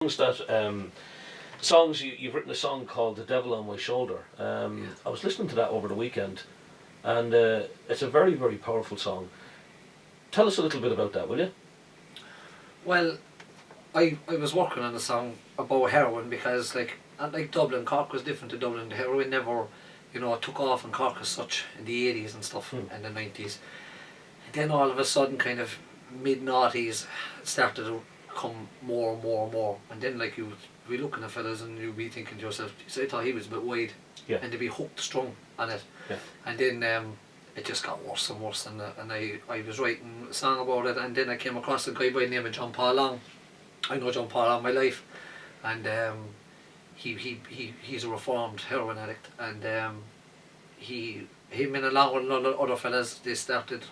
You've written a song called "The Devil on My Shoulder." I was listening to that over the weekend, and it's a very, very powerful song. Tell us a little bit about that, will you? Well, I was working on a song about heroin because like Dublin, Cork was different to Dublin. The heroin never, took off in Cork as such in the 80s and stuff and the 90s. And then all of a sudden, kind of mid-noughties, it started to come more and more and more. And then like you'd be looking at fellas and you'd be thinking to yourself, I thought he was a bit wide. Yeah. And they'd be hooked strung on it. Yeah. And then it just got worse and worse, and I was writing a song about it, and then I came across a guy by the name of John Paul Long. I know John Paul all my life, and he's a reformed heroin addict, and him and along with other fellas, they started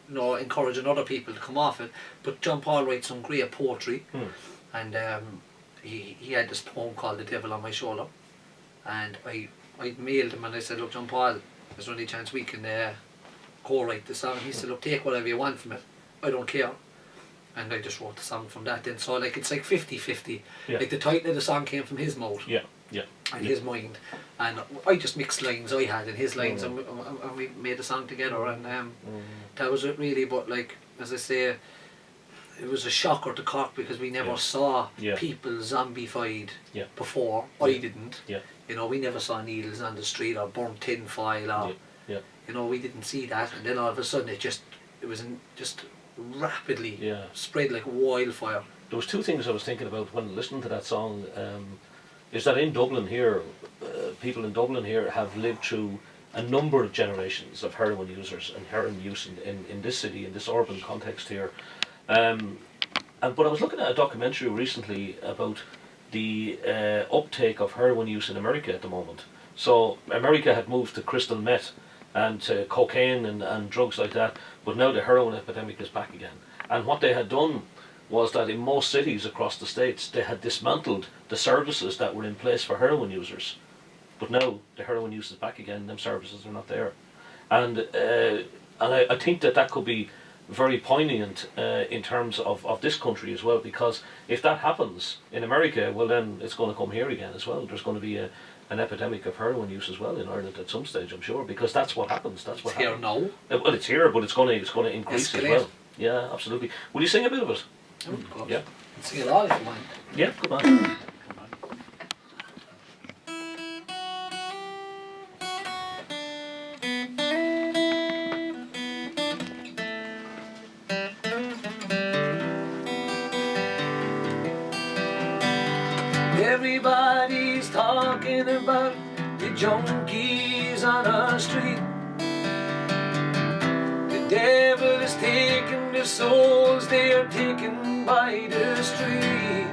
encouraging other people to come off it. But John Paul writes some great poetry, and he had this poem called "The Devil on My Shoulder," and I mailed him and I said, look, John Paul, is there any chance we can co-write the song? He said, look, take whatever you want from it, I don't care. And I just wrote the song from that then. So like it's like 50-50. Yeah. Like the title of the song came from his mouth. Yeah. And his mind. And I just mixed lines I had in his lines, and we made the song together, and that was it really. But like, as I say, it was a shocker to Cork because we never saw people zombified before. I didn't. Yeah. We never saw needles on the street or burnt tin foil or we didn't see that, and then all of a sudden it was just rapidly spread like wildfire. There was two things I was thinking about when listening to that song. Is that in Dublin here, people in Dublin here have lived through a number of generations of heroin users and heroin use in this city, in this urban context here. But I was looking at a documentary recently about the uptake of heroin use in America at the moment. So America had moved to crystal meth and to cocaine and drugs like that, but now the heroin epidemic is back again. And what they had done was that in most cities across the states, they had dismantled the services that were in place for heroin users. But now the heroin use is back again, and them services are not there. And I think that could be very poignant in terms of this country as well, because if that happens in America, well then it's going to come here again as well. There's going to be an epidemic of heroin use as well in Ireland at some stage, I'm sure, because that's what happens. That's what happens. Here now. Well, it's here, but it's going to increase Escalate. as well. Yeah, absolutely. Will you sing a bit of it? Oh, of course. Yeah. Sing it all if you want. Yeah, come on. Everybody's talking about the junkies on our street. The devil is taking their souls, they are taken by the street.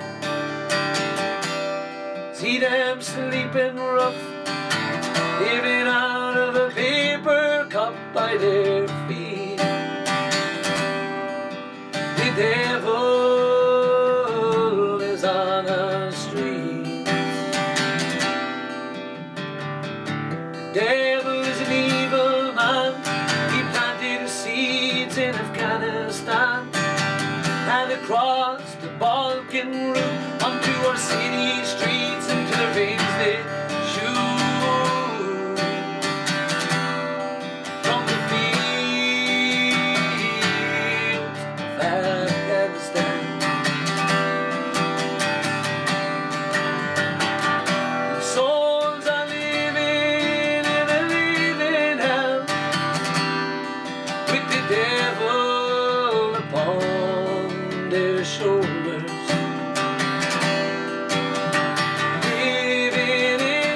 See them sleeping rough, living out of a paper cup by their feet. The devil is on our street. The devil is an evil man. He planted the seeds in Afghanistan and across the Balkan route onto our city streets, into the veins they shoot from the fields of Afghanistan. The souls are living in a living hell with the devil upon their shoulders, living in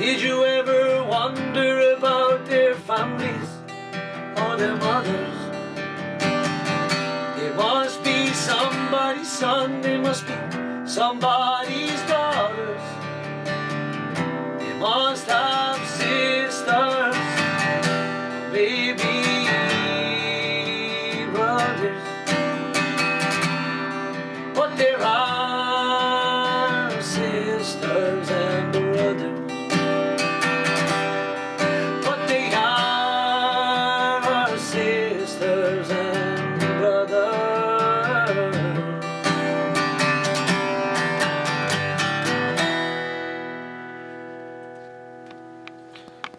Did you ever wonder about their families or their mothers? They must be somebody's son, they must be somebody's daughters. They must have sisters, maybe brothers. But there are sisters and brothers. But they are our sisters and brothers.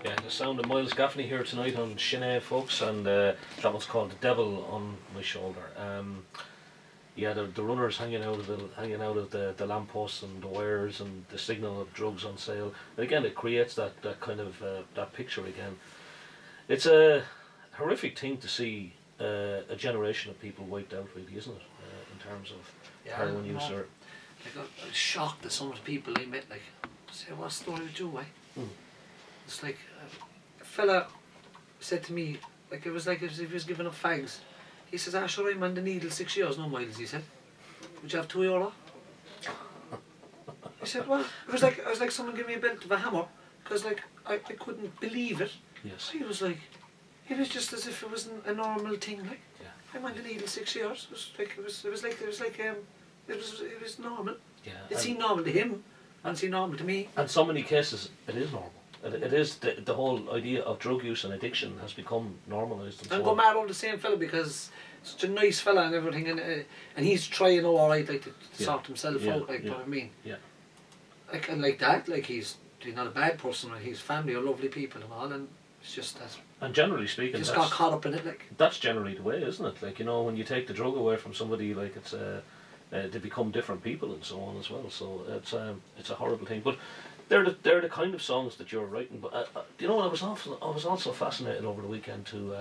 Yeah, the sound of Myles Gaffney here tonight on Shinay, folks, and that one's called "The Devil on My Shoulder." Yeah, the runners hanging out of the lampposts and the wires and the signal of drugs on sale. And again, it creates that kind of that picture again. It's a horrific thing to see a generation of people wiped out, really, isn't it? In terms of heroin use. Or like, I was shocked that some of the people I met, like, say, what story with you, It's like a fella said to me, like it was like as if he was giving up fags. He says, sure, I'm on the needle 6 years, no Miles, he said. Would you have €2? He said, what? It was like someone gave me a belt of a hammer, because like I couldn't believe it. yes, He was like, it was just as if it wasn't a normal thing, like. yeah, I'm on the needle 6 years. It was normal. yeah. It seemed normal to him, and it seemed normal to me. And so many cases, it is normal. It is the whole idea of drug use and addiction has become normalised. And go mad over the same fella because such a nice fella and everything, and he's trying all right, like to sort himself out, like. But I mean, like, and like that, like he's not a bad person, and his family are lovely people and all, and it's just that. And generally speaking, just got caught up in it, like. That's generally the way, isn't it? Like, you know, when you take the drug away from somebody, like it's they become different people and so on as well. So it's a horrible thing, but. They're the kind of songs that you're writing. But you know what? I was also fascinated over the weekend to